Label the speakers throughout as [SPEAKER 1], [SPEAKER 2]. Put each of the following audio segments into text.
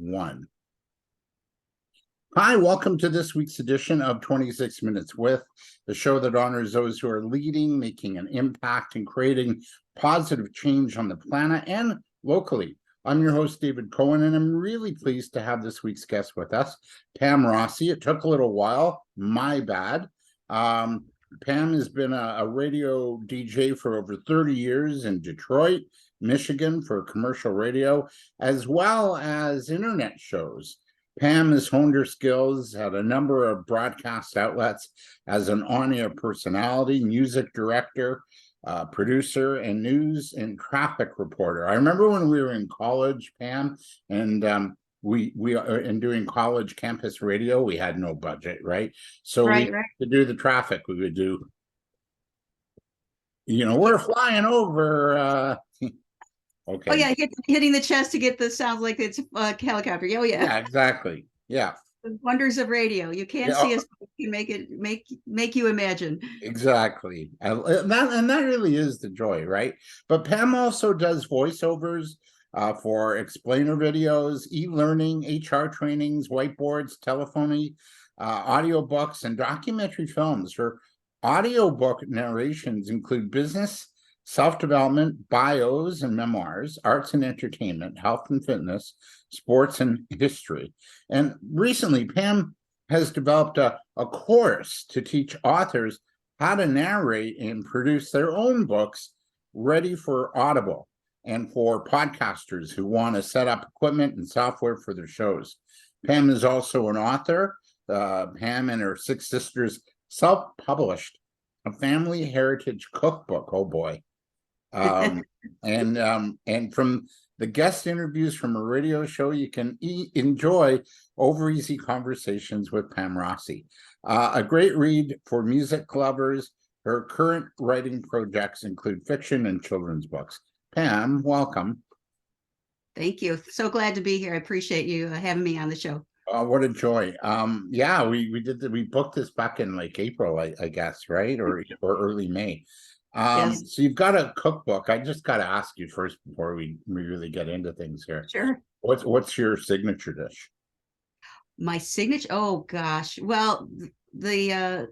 [SPEAKER 1] 1. Hi, welcome to this week's edition of 26 Minutes With, the show that honors those who are leading, making an impact, and creating positive change on the planet and locally. I'm your host, David Cohen, and I'm really pleased to have this week's guest with us, Pam Rossi. It took a little while, my bad. Pam has been a radio DJ for over 30 years in Detroit, Michigan for commercial radio, as well as internet shows. Pam has honed her skills at a number of broadcast outlets as an on-air personality, music director, producer, and news and traffic reporter. I remember when we were in college, Pam, and we in doing college campus radio, we had no budget, right? So
[SPEAKER 2] right.
[SPEAKER 1] To do the traffic, we would do, we're flying over. Okay.
[SPEAKER 2] Oh yeah, hitting the chest to get the sounds like it's a helicopter. Oh yeah.
[SPEAKER 1] Yeah, exactly. Yeah.
[SPEAKER 2] The wonders of radio. You can't see us, but you can make you imagine.
[SPEAKER 1] Exactly. And that really is the joy, right? But Pam also does voiceovers for explainer videos, e-learning, HR trainings, whiteboards, telephony, audiobooks, and documentary films. Her audiobook narrations include business, self-development, bios and memoirs, arts and entertainment, health and fitness, sports and history. And recently, Pam has developed a course to teach authors how to narrate and produce their own books ready for Audible and for podcasters who want to set up equipment and software for their shows. Pam is also an author. Pam and her 6 sisters self-published a family heritage cookbook. Oh boy. And from the guest interviews from a radio show, you can enjoy over easy conversations with Pam Rossi. A great read for music lovers. Her current writing projects include fiction and children's books. Pam, welcome.
[SPEAKER 2] Thank you. So glad to be here. I appreciate you having me on the show.
[SPEAKER 1] What a joy. Yeah, we booked this back in like April, I guess, right? Or early May.
[SPEAKER 2] Yes.
[SPEAKER 1] So you've got a cookbook. I just got to ask you first before we really get into things here.
[SPEAKER 2] Sure.
[SPEAKER 1] What's your signature dish?
[SPEAKER 2] My signature? Oh gosh. Well, the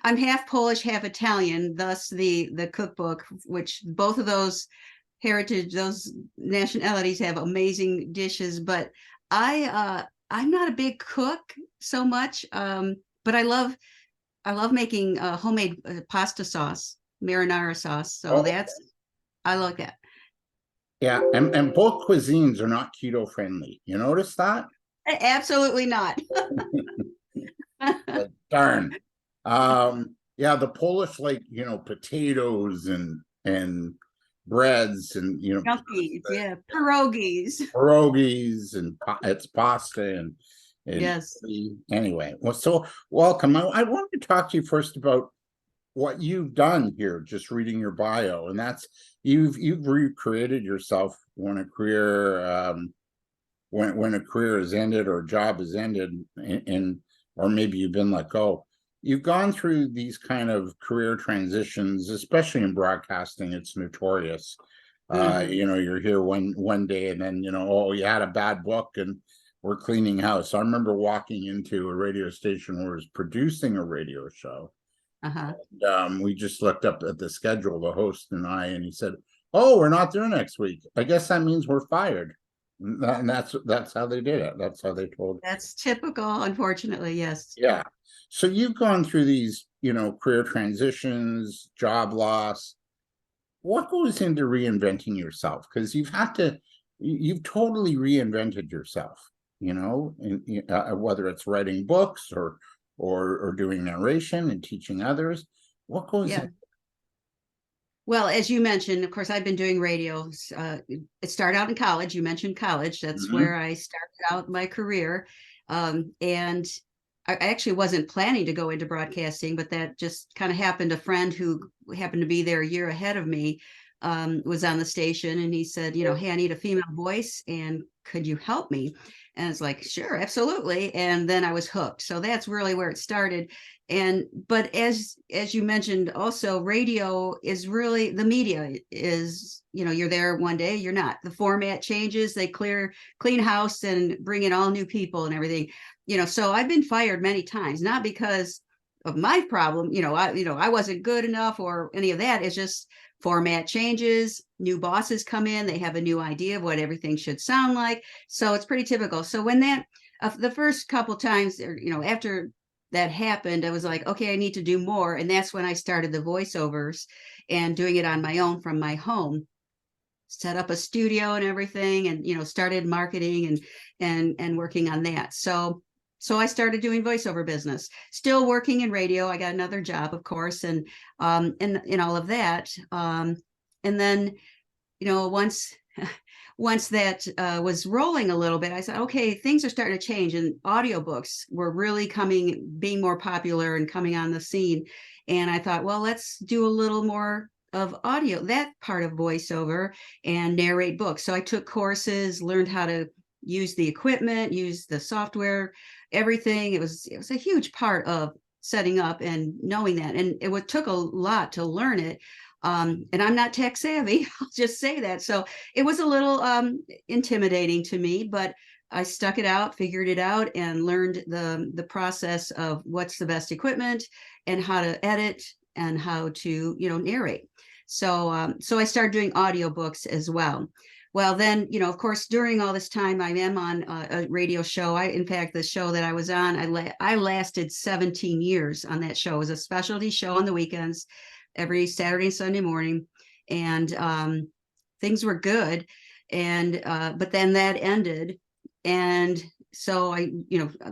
[SPEAKER 2] I'm half Polish, half Italian, thus the cookbook, which both of those those nationalities have amazing dishes, but I'm not a big cook so much, but I love making homemade pasta sauce, marinara sauce. So I like that.
[SPEAKER 1] Yeah, and both cuisines are not keto friendly. You notice that?
[SPEAKER 2] Absolutely not.
[SPEAKER 1] Darn. Yeah, the Polish like, potatoes and breads and
[SPEAKER 2] yeah, pierogies
[SPEAKER 1] and it's pasta and
[SPEAKER 2] yes.
[SPEAKER 1] Anyway, well, so welcome. I wanted to talk to you first about what you've done here, just reading your bio, and that's you've recreated yourself when a career when a career is ended or a job is ended, or maybe you've been let go. You've gone through these kind of career transitions, especially in broadcasting. It's notorious. You're here one day and then, you had a bad book and we're cleaning house. I remember walking into a radio station where I was producing a radio show. And, we just looked up at the schedule, the host and I, and he said, "Oh, we're not there next week. I guess that means we're fired." And that's how they did it. That's how they told.
[SPEAKER 2] That's typical, unfortunately. Yes.
[SPEAKER 1] Yeah. So you've gone through these, career transitions, job loss. What goes into reinventing yourself? Because you've totally reinvented yourself, whether it's writing books or doing narration and teaching others. What goes in?
[SPEAKER 2] Well, as you mentioned, of course, I've been doing radio. It started out in college. You mentioned college. That's where I started out my career. And I actually wasn't planning to go into broadcasting, but that just kind of happened. A friend who happened to be there a year ahead of me was on the station, and he said, "Hey, I need a female voice, and could you help me? And it's like, sure, absolutely. And then I was hooked. So that's really where it started. And but as you mentioned, also radio is really, the media is, you're there one day, you're not. The format changes, they clean house and bring in all new people and everything. So I've been fired many times, not because of my problem, I wasn't good enough or any of that. It's just format changes, new bosses come in, they have a new idea of what everything should sound like. So it's pretty typical. So when that the first couple times, or after that happened, I was like, okay, I need to do more. And that's when I started the voiceovers and doing it on my own from my home, set up a studio and everything, and started marketing and working on that. So I started doing voiceover business, still working in radio. I got another job, of course, and all of that. And then, once once that was rolling a little bit, I said, okay, things are starting to change, and audiobooks were really being more popular and coming on the scene. And I thought, well, let's do a little more of audio, that part of voiceover, and narrate books. So I took courses, learned how to use the equipment, use the software, everything. It was a huge part of setting up and knowing that, and took a lot to learn it. And I'm not tech savvy, I'll just say that. So it was a little intimidating to me, but I stuck it out, figured it out, and learned the process of what's the best equipment and how to edit and how to narrate. So I started doing audiobooks as well. Well, then, of course, during all this time, I am on a radio show. In fact, the show that I was on, I lasted 17 years on that show. It was a specialty show on the weekends, every Saturday and Sunday morning, and things were good. And but then that ended, and so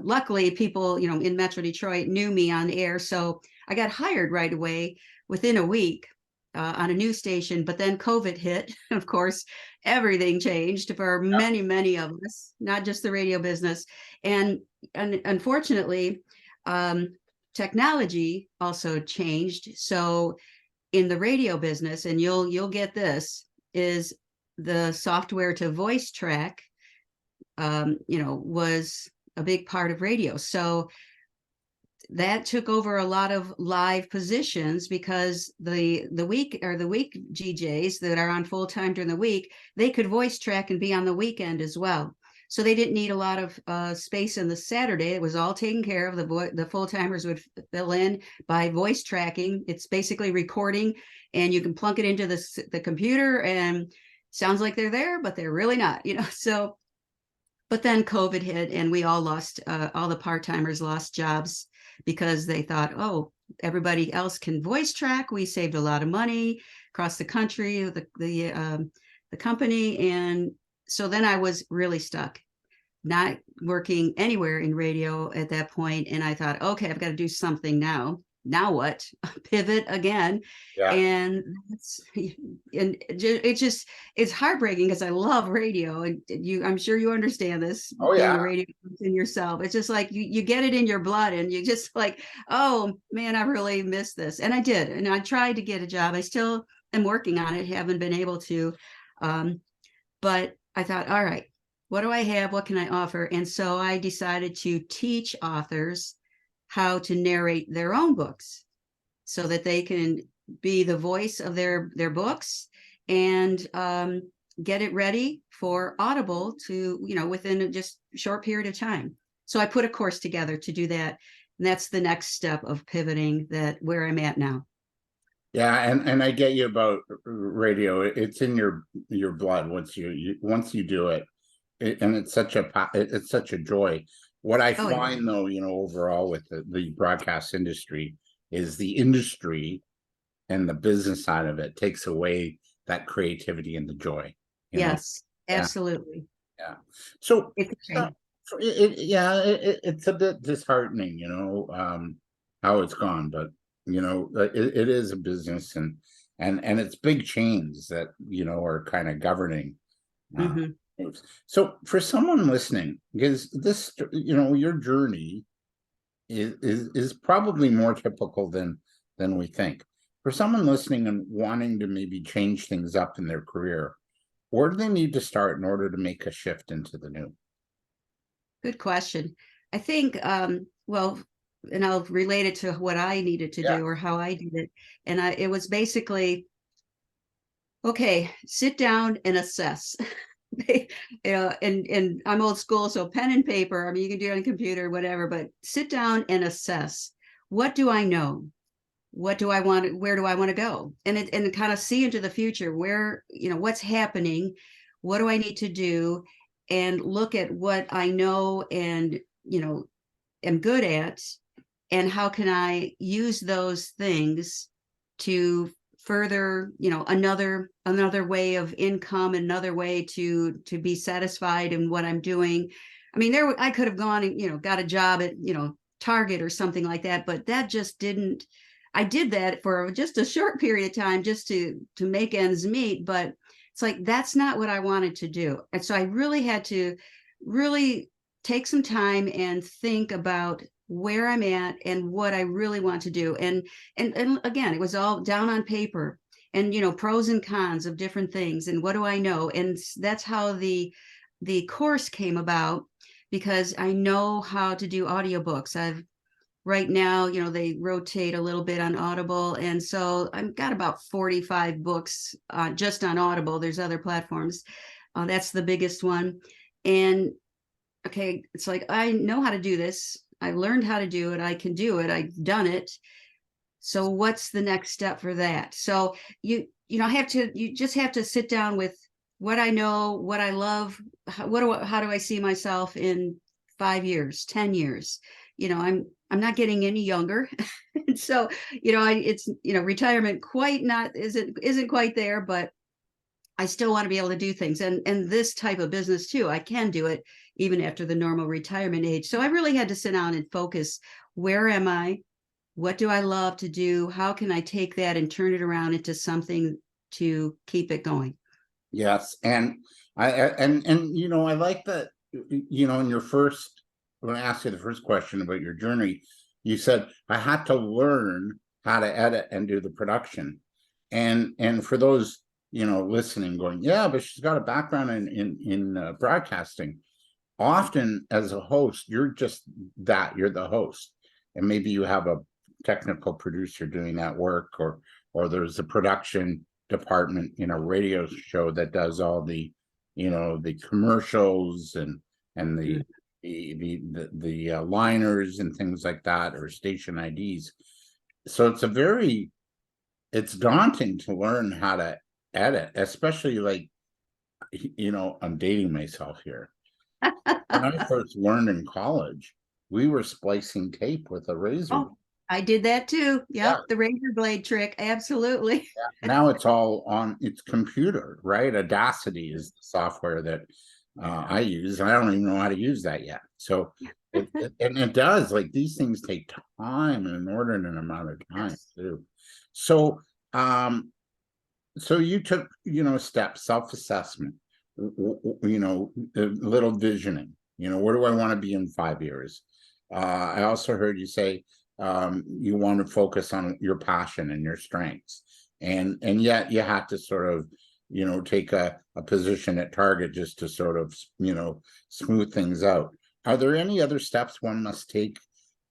[SPEAKER 2] luckily people, in Metro Detroit knew me on air, so I got hired right away within a week on a news station. But then COVID hit, of course, everything changed for many of us, not just the radio business. And unfortunately, technology also changed. So in the radio business, and you'll get this, is the software to voice track, was a big part of radio. So that took over a lot of live positions, because the week GJs that are on full time during the week, they could voice track and be on the weekend as well. So they didn't need a lot of space in the Saturday. It was all taken care of. The full timers would fill in by voice tracking. It's basically recording, and you can plunk it into the computer, and sounds like they're there, but they're really not. So, but then COVID hit, and we all lost. All the part timers lost jobs, because they thought, oh, everybody else can voice track. We saved a lot of money across the country, the company. And so then I was really stuck, not working anywhere in radio at that point. And I thought, okay, I've got to do something now. Now what? Pivot again.
[SPEAKER 1] Yeah.
[SPEAKER 2] And it's heartbreaking, because I love radio, and I'm sure you understand this,
[SPEAKER 1] Oh
[SPEAKER 2] being
[SPEAKER 1] yeah.
[SPEAKER 2] a radio person yourself. It's just like you get it in your blood, and you just like, oh man, I really miss this. And I did, and I tried to get a job. I still am working on it, haven't been able to. But I thought, all right, what do I have? What can I offer? And so I decided to teach authors how to narrate their own books, so that they can be the voice of their books, and get it ready for Audible to, within just a short period of time. So I put a course together to do that. And that's the next step of pivoting, that where I'm at now.
[SPEAKER 1] Yeah, and I get you about radio. It's in your blood once once you do it, and it's such a joy. What I
[SPEAKER 2] Oh yeah.
[SPEAKER 1] find though, overall with the broadcast industry, is the industry and the business side of it takes away that creativity and the joy.
[SPEAKER 2] Yes,
[SPEAKER 1] Yeah,
[SPEAKER 2] absolutely.
[SPEAKER 1] yeah. So,
[SPEAKER 2] It's a
[SPEAKER 1] uh,
[SPEAKER 2] shame.
[SPEAKER 1] it's a bit disheartening, how it's gone, but it is a business, and it's big chains that are kind of governing. Uh,
[SPEAKER 2] Hmm.
[SPEAKER 1] moves. So for someone listening, because this, your journey is probably more typical than we think. For someone listening and wanting to maybe change things up in their career, where do they need to start in order to make a shift into the new?
[SPEAKER 2] Good question. I think, well, and I'll relate it to what I needed to
[SPEAKER 1] Yeah.
[SPEAKER 2] do or how I did it. And it was basically, okay, sit down and assess. And I'm old school, so pen and paper. I mean, you can do it on a computer, whatever, but sit down and assess. What do I know? What do I want? Where do I want to go? And kind of see into the future where, what's happening, what do I need to do, and look at what I know and am good at, and how can I use those things to further, another way of income, another way to be satisfied in what I'm doing. I mean, I could have gone and got a job at Target or something like that, but that just didn't. I did that for just a short period of time just to make ends meet, but it's like that's not what I wanted to do. And so I really had to really take some time and think about where I'm at and what I really want to do. And again, it was all down on paper and pros and cons of different things and what do I know. And that's how the course came about, because I know how to do audiobooks. I've right now, they rotate a little bit on Audible. And so I've got about 45 books just on Audible. There's other platforms. That's the biggest one. And okay, it's like, I know how to do this. I learned how to do it. I can do it. I've done it. So what's the next step for that? So you just have to sit down with what I know, what I love, how do I see myself in 5 years, 10 years? I'm not getting any younger. And so, it's, retirement quite not, isn't quite there, but I still want to be able to do things. And this type of business too, I can do it even after the normal retirement age. So I really had to sit down and focus. Where am I? What do I love to do? How can I take that and turn it around into something to keep it going?
[SPEAKER 1] Yes, and I like that. In your first, when I asked you the first question about your journey, you said I had to learn how to edit and do the production, and for those listening, going, yeah, but she's got a background in broadcasting. Often, as a host, you're just that. You're the host, and maybe you have a technical producer doing that work, or there's a production department in a radio show that does all the the commercials and the liners and things like that, or station IDs. So it's daunting to learn how to edit, especially like I'm dating myself here. When I first learned in college, we were splicing tape with a razor.
[SPEAKER 2] Oh, I did that too.
[SPEAKER 1] Yeah.
[SPEAKER 2] Yep, the razor blade trick. Absolutely.
[SPEAKER 1] Now it's all on its computer, right? Audacity is the software that I use, and I don't even know how to use that yet. So, and it does, like, these things take time, an inordinate amount of time
[SPEAKER 2] Yes.
[SPEAKER 1] too. So, so you took, steps, self-assessment, a little visioning. Where do I want to be in 5 years? I also heard you say you want to focus on your passion and your strengths, and yet you had to sort of take a position at Target just to sort of smooth things out. Are there any other steps one must take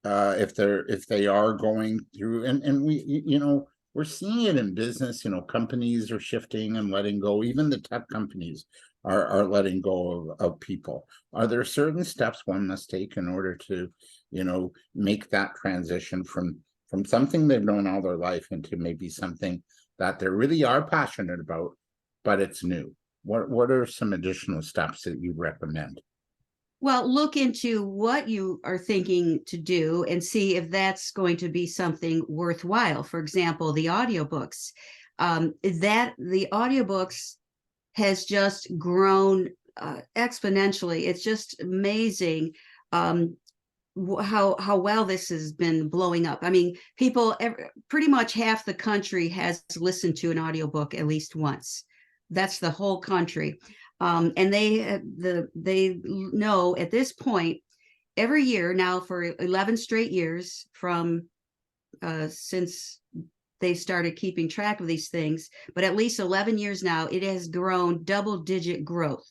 [SPEAKER 1] if they are going through, and we're seeing it in business, companies are shifting and letting go, even the tech companies are letting go of people. Are there certain steps one must take in order to make that transition from something they've known all their life into maybe something that they really are passionate about, but it's new? What are some additional steps that you recommend?
[SPEAKER 2] Well, look into what you are thinking to do and see if that's going to be something worthwhile. For example, the audiobooks. That the audiobooks has just grown exponentially. It's just amazing how well this has been blowing up. I mean, pretty much half the country has listened to an audiobook at least once. That's the whole country. And they know at this point, every year now for 11 straight years from since they started keeping track of these things, but at least 11 years now, it has grown double-digit growth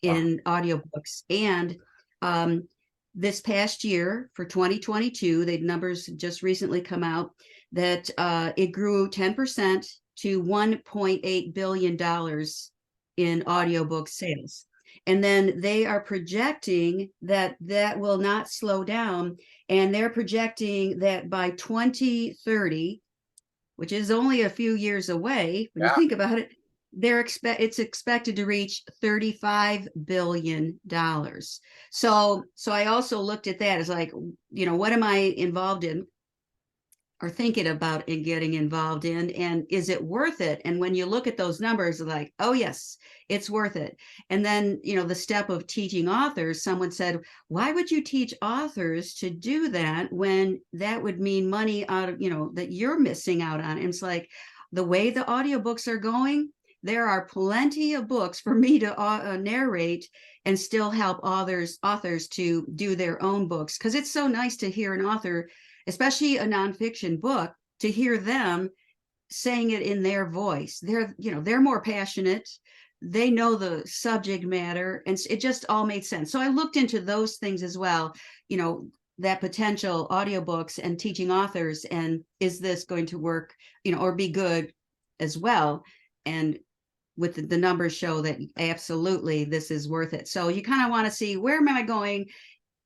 [SPEAKER 1] Wow.
[SPEAKER 2] in audiobooks. And um, this past year for 2022, the numbers just recently come out that it grew 10% to $1.8 billion in audiobook sales. And then they are projecting that that will not slow down. And they're projecting that by 2030, which is only a few years away, when you
[SPEAKER 1] Yeah.
[SPEAKER 2] think about it, it's expected to reach $35 billion. So I also looked at that as like, what am I involved in or thinking about and getting involved in, and is it worth it? And when you look at those numbers, like, oh yes, it's worth it. And then the step of teaching authors, someone said, why would you teach authors to do that when that would mean money out of that you're missing out on? And it's like, the way the audiobooks are going, there are plenty of books for me to narrate and still help authors to do their own books, because it's so nice to hear an author, especially a nonfiction book, to hear them saying it in their voice. They're more passionate. They know the subject matter, and it just all made sense. So I looked into those things as well, that potential audiobooks and teaching authors, and is this going to work, or be good as well? And with the numbers show that absolutely this is worth it. So you kind of want to see, where am I going?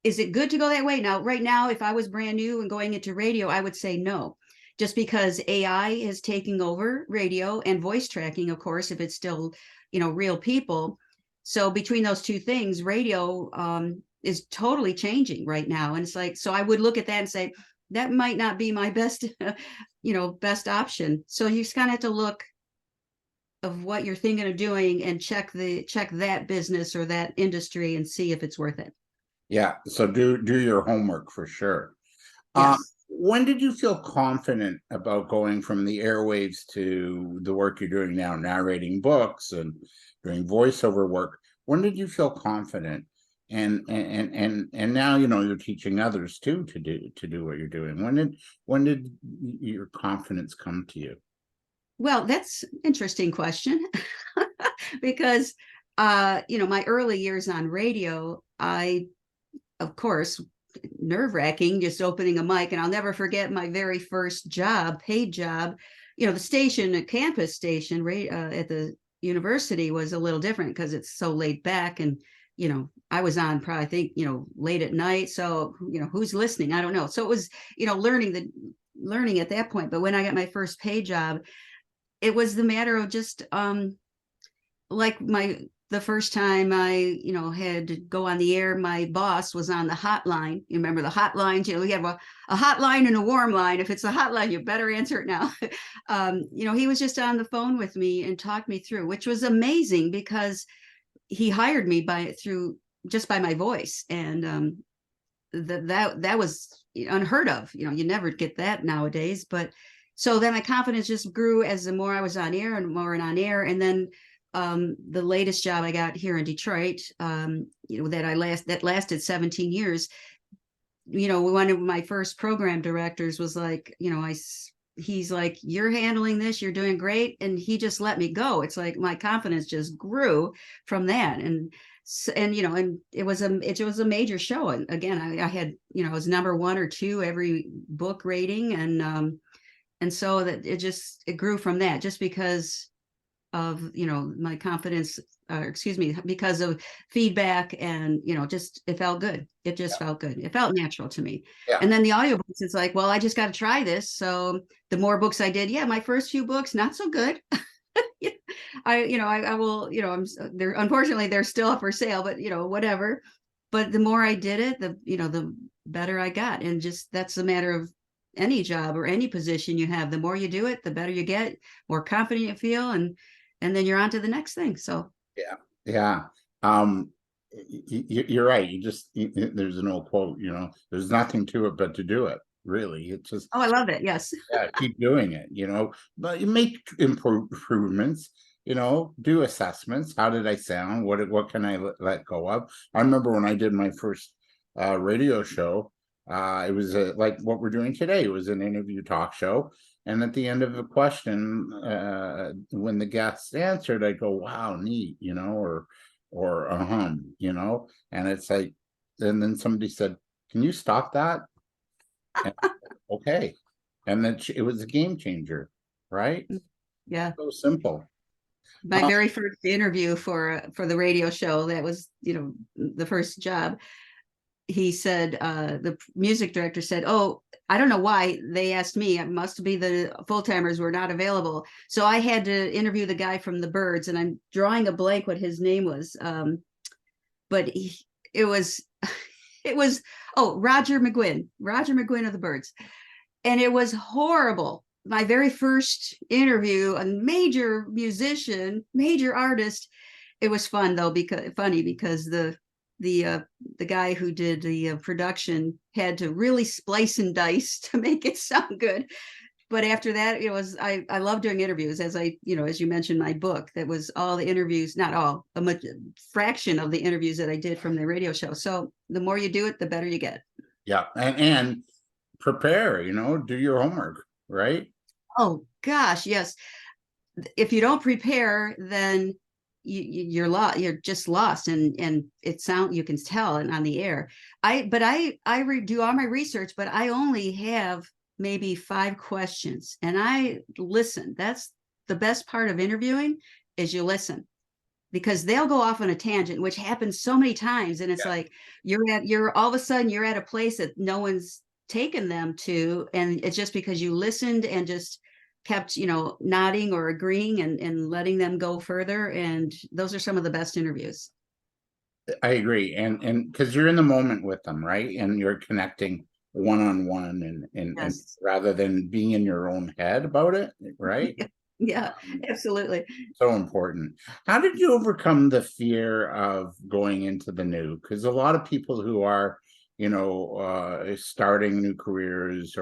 [SPEAKER 2] Is it good to go that way? Now, right now, if I was brand new and going into radio, I would say no, just because AI is taking over radio and voice tracking, of course, if it's still, real people. So between those two things, radio is totally changing right now. And it's like, so I would look at that and say, that might not be my best, best option. So you just kind of have to look of what you're thinking of doing and check that business or that industry and see if it's worth it.
[SPEAKER 1] Yeah. So do your homework for sure.
[SPEAKER 2] Yes.
[SPEAKER 1] When did you feel confident about going from the airwaves to the work you're doing now, narrating books and doing voiceover work? When did you feel confident? And now you're teaching others too to do what you're doing. When did your confidence come to you?
[SPEAKER 2] Well, that's an interesting question because my early years on radio, I, of course, nerve-wracking just opening a mic. And I'll never forget my very first job, paid job. The station, a campus station at the university, was a little different because it's so laid back. And I was on probably, I think, late at night, so who's listening, I don't know. So it was learning at that point. But when I got my first paid job, it was the matter of just like the first time I, had to go on the air, my boss was on the hotline. You remember the hotlines? We have a hotline and a warm line. If it's a hotline, you better answer it now. He was just on the phone with me and talked me through, which was amazing because he hired me just by my voice. And that was unheard of. You never get that nowadays. But so then my confidence just grew as the more I was on air and more and on air. And then the latest job I got here in Detroit, that lasted 17 years. One of my first program directors was like, he's like, you're handling this, you're doing great. And he just let me go. It's like my confidence just grew from that. And it was a major show. And again, I had, I was number 1 or 2 every book rating. And so that it grew from that, just because of my confidence, because of feedback. And just it felt good. It just felt good. It felt natural to me.
[SPEAKER 1] Yeah.
[SPEAKER 2] And then the audiobooks, it's like, well, I just got to try this. So the more books I did, my first few books not so good. I will, they're, unfortunately they're still up for sale, but whatever. But the more I did it, the better I got. And just, that's a matter of any job or any position you have. The more you do it, the better you get, more confident you feel, and then you're on to the next thing. So
[SPEAKER 1] yeah. You're right. There's an old quote, there's nothing to it but to do it. Really, it's just,
[SPEAKER 2] I love it. Yes.
[SPEAKER 1] yeah, keep doing it. But you make improvements. Do assessments. How did I sound? What can I let go of? I remember when I did my first radio show, I was nervous. I was It was like what we're doing today. It was an interview talk show. And at the end of the question, when the guest answered, I go, wow, neat, or and it's like, and then somebody said, can you stop that? And, okay. And then it was a game changer, right?
[SPEAKER 2] Yeah.
[SPEAKER 1] So simple.
[SPEAKER 2] My very first interview for the radio show, that was, the first job. He said, the music director said, oh, I don't know why they asked me. It must be the full-timers were not available. So I had to interview the guy from the Birds, and I'm drawing a blank what his name was. But it was, it was, oh, Roger McGuinn of the Birds. And it was horrible. My very first interview, a major musician, major artist. It was fun though, because the guy who did the production had to really splice and dice to make it sound good. But after that, I love doing interviews, as as you mentioned, my book, that was all the interviews, not all, a much fraction of the interviews that I did from the radio show. So the more you do it, the better you get.
[SPEAKER 1] Yeah. And prepare, do your homework, right?
[SPEAKER 2] Oh gosh, yes. If you don't prepare, then you're lost. You're just lost, and you can tell, and on the air. I do all my research, but I only have maybe 5 questions, and I listen. That's the best part of interviewing, is you listen, because they'll go off on a tangent, which happens so many times, and it's
[SPEAKER 1] Yeah.
[SPEAKER 2] like you're all of a sudden you're at a place that no one's taken them to, and it's just because you listened and just kept nodding or agreeing, and letting them go further, and those are some of the best interviews.
[SPEAKER 1] I agree. And because you're in the moment with them, right? And you're connecting one on one, and
[SPEAKER 2] Yes.
[SPEAKER 1] rather than being in your own head about it, right?
[SPEAKER 2] Yeah,
[SPEAKER 1] Um,
[SPEAKER 2] absolutely.
[SPEAKER 1] so important. How did you overcome the fear of going into the new? Because a lot of people who are, starting new careers,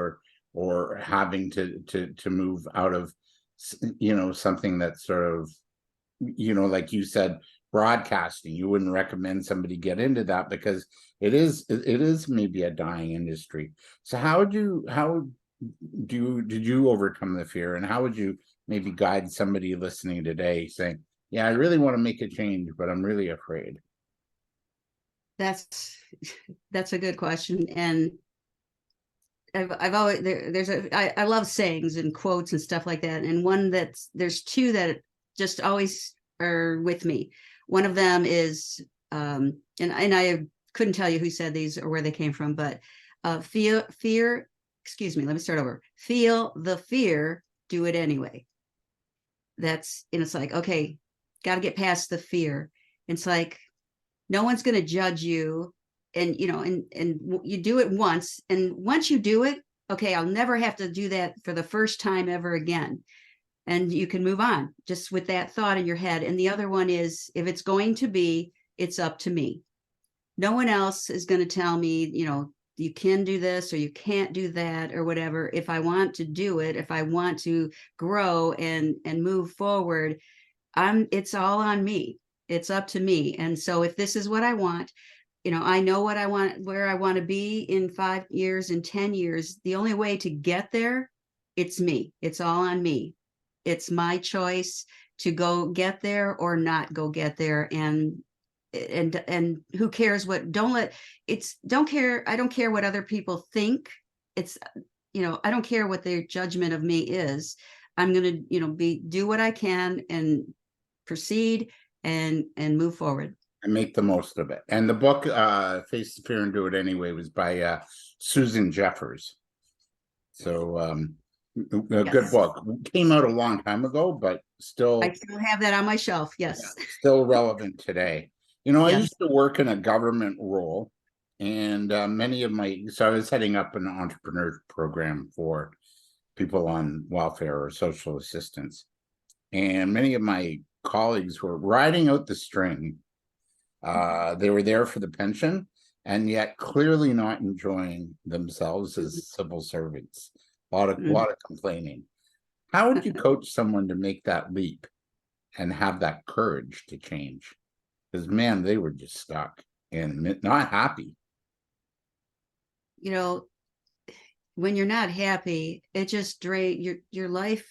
[SPEAKER 1] or having to move out of, something that's sort of, like you said, broadcasting. You wouldn't recommend somebody get into that because it is maybe a dying industry. So did you overcome the fear, and how would you maybe guide somebody listening today saying, yeah, I really want to make a change, but I'm really afraid?
[SPEAKER 2] That's that's a good question, and I've always I love sayings and quotes and stuff like that, and there's two that just always are with me. One of them is, and I couldn't tell you who said these or where they came from, but fear, excuse me, let me start over. Feel the fear, do it anyway. And it's like, okay, got to get past the fear. It's like, no one's going to judge you, and you do it once, and once you do it, okay, I'll never have to do that for the first time ever again, and you can move on just with that thought in your head. And the other one is, if it's going to be, it's up to me. No one else is going to tell me, you can do this or you can't do that or whatever. If I want to do it, if I want to grow and move forward, it's all on me. It's up to me. And so if this is what I want, I know what I want, where I want to be in 5 years, in 10 years. The only way to get there, it's me. It's all on me. It's my choice to go get there or not go get there. And who cares what, don't care. I don't care what other people think. It's, I don't care what their judgment of me is. I'm going to, do what I can and proceed and move forward.
[SPEAKER 1] And make the most of it. And the book, Face the Fear and Do It Anyway, was by Susan Jeffers. So a good
[SPEAKER 2] Yes.
[SPEAKER 1] book. Came out a long time ago, but
[SPEAKER 2] I
[SPEAKER 1] still,
[SPEAKER 2] still have that on my shelf.
[SPEAKER 1] yeah,
[SPEAKER 2] Yes.
[SPEAKER 1] still relevant today. I
[SPEAKER 2] Yes.
[SPEAKER 1] used to work in a government role, and so I was heading up an entrepreneur program for people on welfare or social assistance. And many of my colleagues were riding out the string. They were there for the pension, and yet clearly not enjoying themselves as civil servants.
[SPEAKER 2] Mhm.
[SPEAKER 1] Lot of complaining. How would you coach someone to make that leap and have that courage to change? Because man, they were just stuck and not happy.
[SPEAKER 2] you know, when you're not happy, it just drain your life.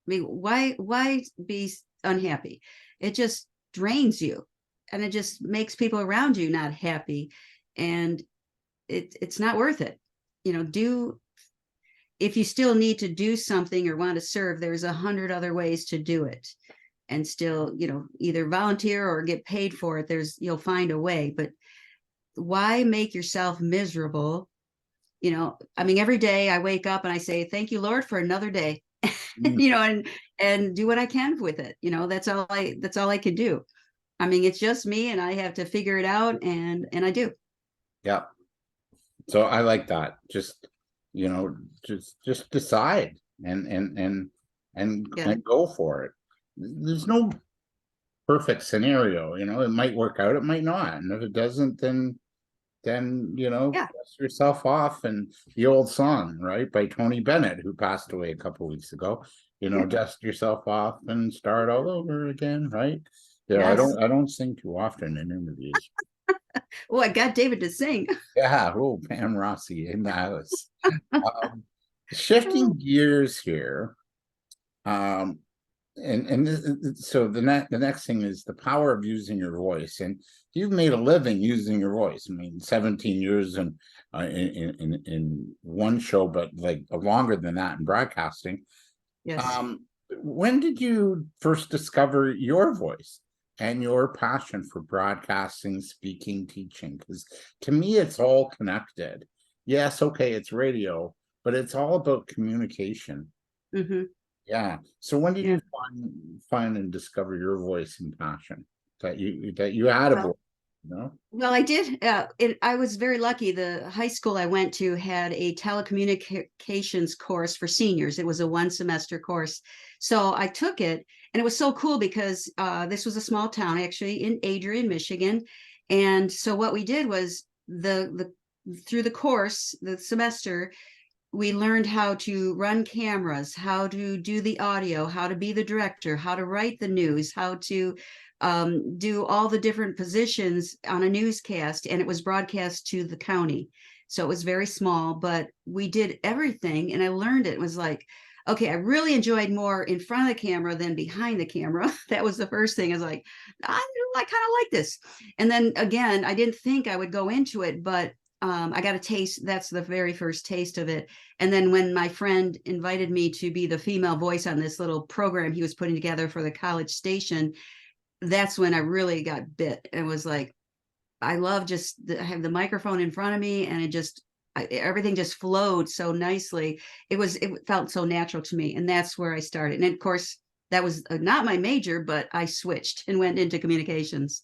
[SPEAKER 2] I mean, why be unhappy? It just drains you, and it just makes people around you not happy, and it's not worth it. Do if you still need to do something or want to serve, there's 100 other ways to do it, and still, either volunteer or get paid for it. You'll find a way, but why make yourself miserable? I mean, every day I wake up and I say, thank you, Lord, for another day.
[SPEAKER 1] Mm,
[SPEAKER 2] And do what I can with it. That's all I can do. I mean, it's just me, and I have to figure it out, and I do.
[SPEAKER 1] yeah. So I like that. You know, just decide
[SPEAKER 2] Yeah.
[SPEAKER 1] and go for it. There's no perfect scenario, it might work out, it might not. And if it doesn't, then
[SPEAKER 2] Yeah.
[SPEAKER 1] dust yourself off. And the old song, right, by Tony Bennett, who passed away a couple of weeks ago,
[SPEAKER 2] Yeah.
[SPEAKER 1] dust yourself off and start all over again, right? Yeah, I
[SPEAKER 2] Yes.
[SPEAKER 1] don't sing too often in interviews.
[SPEAKER 2] Oh, I got David to sing.
[SPEAKER 1] Yeah, oh, Pam Rossi in the house. Um, Shifting gears here, um, so the next thing is the power of using your voice, and you've made a living using your voice. I mean, 17 years in one show, but like longer than that in broadcasting.
[SPEAKER 2] Yes.
[SPEAKER 1] Um, when did you first discover your voice and your passion for broadcasting, speaking, teaching? Because to me, it's all connected. Yes, okay, it's radio, but it's all about communication.
[SPEAKER 2] Hmm.
[SPEAKER 1] Yeah. So when did
[SPEAKER 2] Yeah.
[SPEAKER 1] you find and discover your voice and passion that you had a voice,
[SPEAKER 2] Well,
[SPEAKER 1] you know?
[SPEAKER 2] Well, I did. I was very lucky. The high school I went to had a telecommunications course for seniors. It was a 1 semester course. So I took it, and it was so cool because this was a small town, actually, in Adrian, Michigan. And so what we did was through the course, the semester, we learned how to run cameras, how to do the audio, how to be the director, how to write the news, how to do all the different positions on a newscast. And it was broadcast to the county. So it was very small, but we did everything. And I learned it. It was like, okay, I really enjoyed more in front of the camera than behind the camera. That was the first thing. I was like, I kind of like this. And then again, I didn't think I would go into it, but I got a taste. That's the very first taste of it. And then when my friend invited me to be the female voice on this little program he was putting together for the college station, that's when I really got bit. It was like, I love I have the microphone in front of me, and everything just flowed so nicely. It felt so natural to me. And that's where I started. And of course, that was not my major, but I switched and went into communications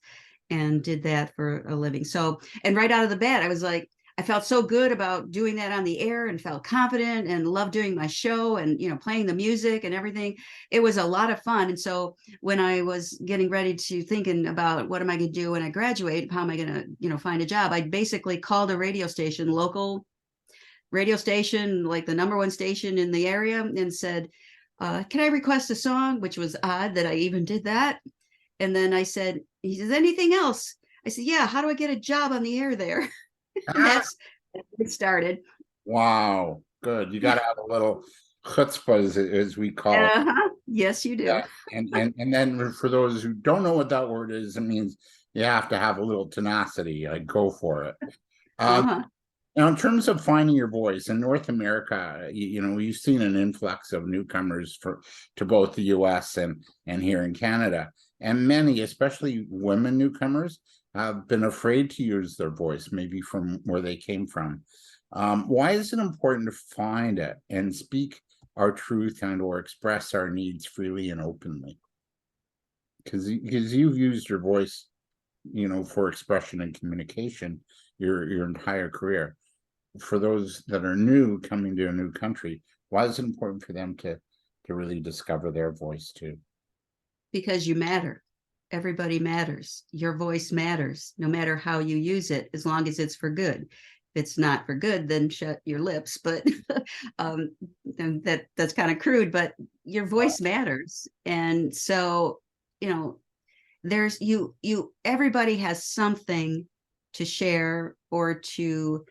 [SPEAKER 2] and did that for a living. So, and right out of the bat, I was like, I felt so good about doing that on the air, and felt confident and loved doing my show, and playing the music and everything. It was a lot of fun. And so when I was getting ready to thinking about what am I going to do when I graduate, how am I going to find a job, I basically called a radio station, local radio station, like the number one station in the area, and said, can I request a song? Which was odd that I even did that. And then he says, anything else? I said, yeah, how do I get a job on the air there? And
[SPEAKER 1] Ah,
[SPEAKER 2] that's it started.
[SPEAKER 1] wow, good. You got to have a little chutzpah, as we call it.
[SPEAKER 2] Uh-huh. Yes, you do.
[SPEAKER 1] Yeah, and then for those who don't know what that word is, it means you have to have a little tenacity. Like, go for it. Um,
[SPEAKER 2] Uh-huh.
[SPEAKER 1] Now, in terms of finding your voice in North America, you've seen an influx of newcomers to both the U.S. and here in Canada, and many, especially women newcomers, have been afraid to use their voice, maybe from where they came from. Why is it important to find it and speak our truth and or express our needs freely and openly? Because you've used your voice, for expression and communication your entire career. For those that are new coming to a new country, why is it important for them to really discover their voice too?
[SPEAKER 2] Because you matter. Everybody matters. Your voice matters, no matter how you use it, as long as it's for good. If it's not for good, then shut your lips. But um, that's kind of crude, but your voice matters. And so, you know, there's everybody has something to share or to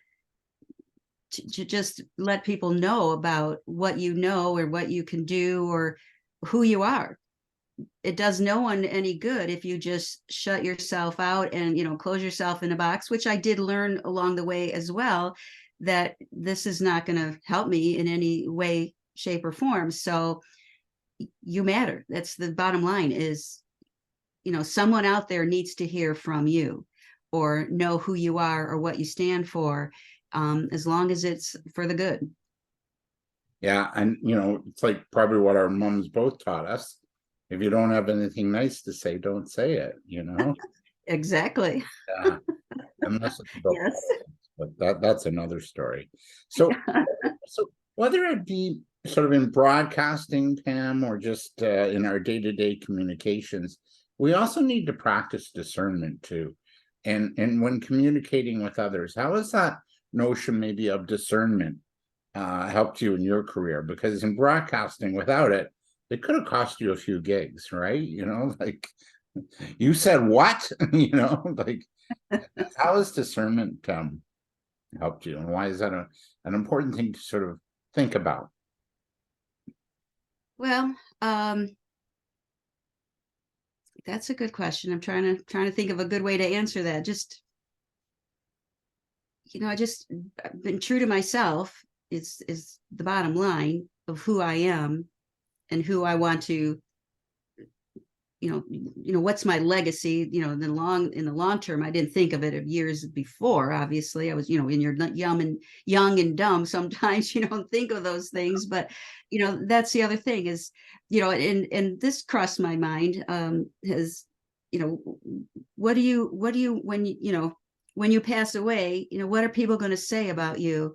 [SPEAKER 2] to just let people know about what you know or what you can do or who you are. It does no one any good if you just shut yourself out and, close yourself in a box, which I did learn along the way as well, that this is not going to help me in any way, shape, or form. So you matter. That's the bottom line is, someone out there needs to hear from you or know who you are or what you stand for, as long as it's for the good.
[SPEAKER 1] Yeah, and it's like probably what our moms both taught us. If you don't have anything nice to say, don't say it.
[SPEAKER 2] Exactly.
[SPEAKER 1] Yeah, unless it's about
[SPEAKER 2] Yes.
[SPEAKER 1] politics, but that's another story. So, so whether it be sort of in broadcasting, Pam, or just in our day-to-day communications, we also need to practice discernment too. And when communicating with others, how has that notion maybe of discernment helped you in your career? Because in broadcasting, without it, it could have cost you a few gigs, right? Like you said, what? Like how has discernment helped you, and why is that an important thing to sort of think about?
[SPEAKER 2] Well, that's a good question. I'm trying to think of a good way to answer that. Just, I just I've been true to myself is the bottom line of who I am and who I want to, what's my legacy, in the long term. I didn't think of it of years before. Obviously, I was, when you're young and dumb, sometimes you don't think of those things. But that's the other thing is, and this crossed my mind, has, what do you when you pass away, what are people going to say about you?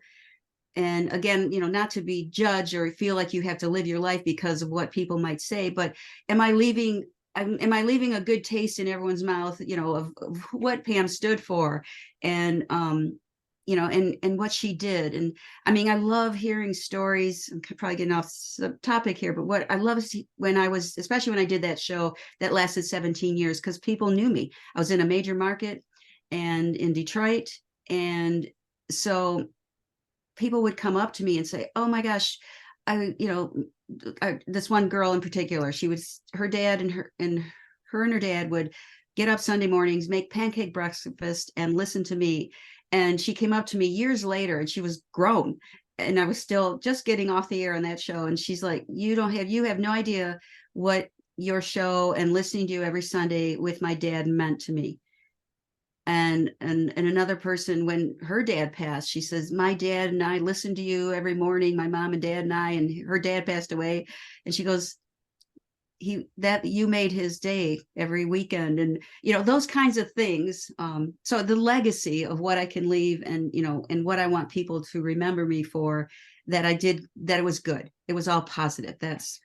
[SPEAKER 2] And again, not to be judged or feel like you have to live your life because of what people might say, but am I leaving a good taste in everyone's mouth, of what Pam stood for, and and what she did. And I mean, I love hearing stories. I'm probably getting off the topic here, but what I love is especially when I did that show that lasted 17 years, because people knew me. I was in a major market and in Detroit. And so people would come up to me and say, "Oh my gosh, this one girl in particular, her dad and her dad would get up Sunday mornings, make pancake breakfast, and listen to me." And she came up to me years later, and she was grown, and I was still just getting off the air on that show. And she's like, you have no idea what your show and listening to you every Sunday with my dad meant to me. And another person, when her dad passed, she says, "My dad and I listened to you every morning, my mom and dad and I," and her dad passed away. And she goes, you made his day every weekend. And those kinds of things. So the legacy of what I can leave, and and what I want people to remember me for, that I did, that it was good, it was all positive. That's,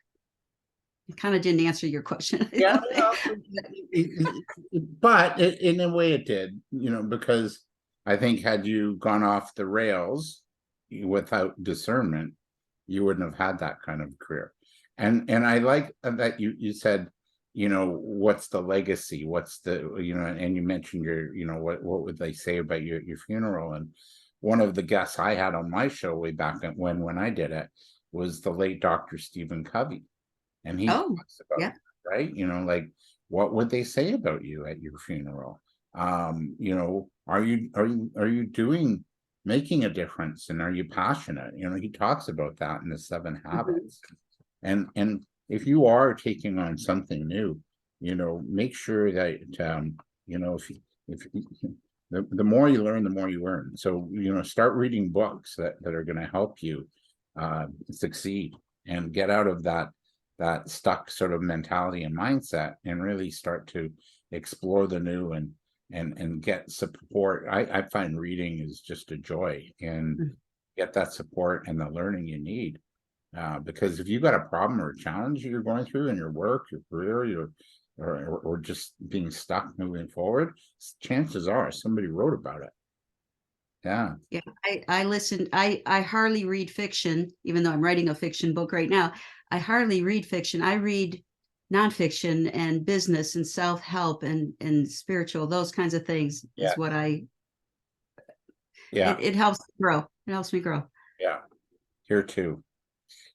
[SPEAKER 2] I kind of didn't answer your question.
[SPEAKER 1] Yeah, well, but in a way it did, because I think had you gone off the rails without discernment, you wouldn't have had that kind of career. And I like that you said, what's the legacy? What's the, and you mentioned what would they say about your funeral? And one of the guests I had on my show way back when I did it was the late Dr. Stephen Covey. And he
[SPEAKER 2] Oh,
[SPEAKER 1] talks about
[SPEAKER 2] yeah.
[SPEAKER 1] that, right? Like what would they say about you at your funeral? Are you doing, making a difference, and are you passionate? He talks about that in the 7 Habits. And if you are taking on something new, make sure that if the more you learn, the more you earn. So start reading books that are going to help you succeed and get out of that stuck sort of mentality and mindset, and really start to explore the new and get support. I find reading is just a joy, and get that support and the learning you need. Because if you've got a problem or a challenge you're going through in your work, your career, or just being stuck moving forward, chances are somebody wrote about it. Yeah.
[SPEAKER 2] Yeah, I listen. I hardly read fiction, even though I'm writing a fiction book right now. I hardly read fiction. I read nonfiction and business and self-help and spiritual, those kinds of things.
[SPEAKER 1] Yeah.
[SPEAKER 2] Is what
[SPEAKER 1] Yeah.
[SPEAKER 2] it helps grow. It helps me grow.
[SPEAKER 1] Yeah, here too.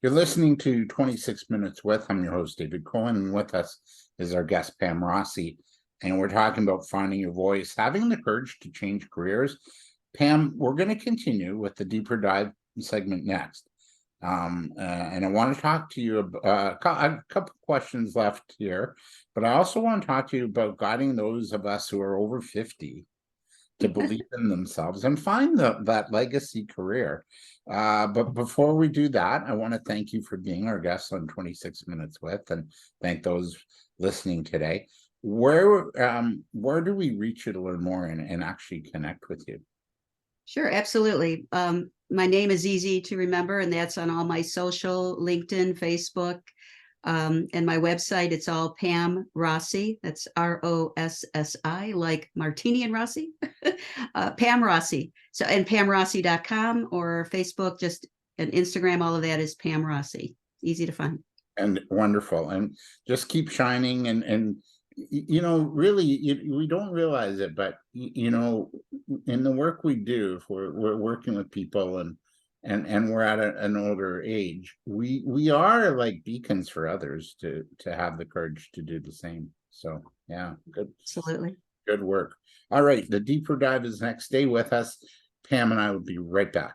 [SPEAKER 1] You're listening to 26 Minutes With. I'm your host, David Cohen, and with us is our guest, Pam Rossi. And we're talking about finding your voice, having the courage to change careers. Pam, we're going to continue with the deeper dive segment next. And I want to talk to you about I have a couple questions left here, but I also want to talk to you about guiding those of us who are over 50 to believe in themselves and find that legacy career. But before we do that, I want to thank you for being our guest on 26 Minutes With, and thank those listening today. Where do we reach you to learn more and actually connect with you?
[SPEAKER 2] Sure, absolutely. My name is easy to remember, and that's on all my social, LinkedIn, Facebook, and my website. It's all Pam Rossi. That's Rossi, like Martini and Rossi. Pam Rossi. So, and PamRossi.com or Facebook, just and Instagram, all of that is Pam Rossi. Easy to find.
[SPEAKER 1] And wonderful, and just keep shining, and really, we don't realize it, but in the work we do, if we're working with people and we're at an older age, we are like beacons for others to have the courage to do the same. So yeah,
[SPEAKER 2] Absolutely.
[SPEAKER 1] good work. All right, the deeper dive is next. Stay with us. Pam and I will be right back.